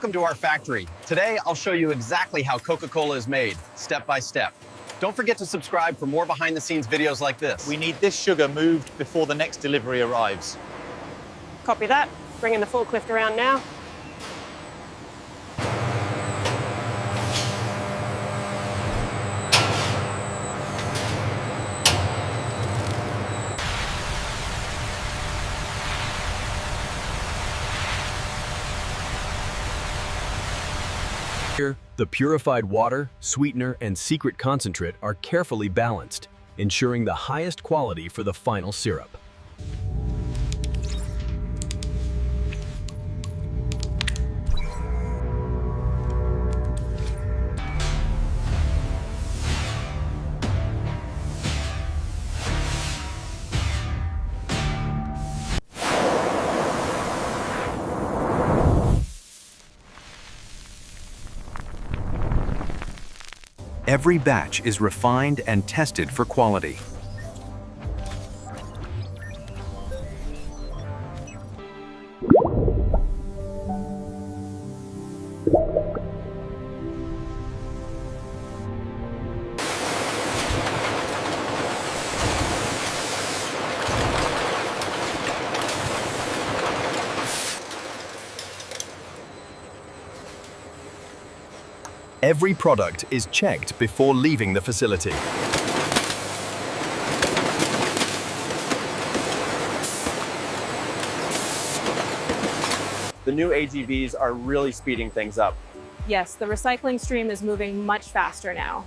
Welcome to our factory. Today, I'll show you exactly how Coca-Cola is made, step by step. Don't forget to subscribe for more behind-the-scenes videos like this. We need this sugar moved before the next delivery arrives. Copy that. Bringing the forklift around now. Here, the purified water, sweetener, and secret concentrate are carefully balanced, ensuring the highest quality for the final syrup. Every batch is refined and tested for quality. Every product is checked before leaving the facility. The new AGVs are really speeding things up. Yes, the recycling stream is moving much faster now.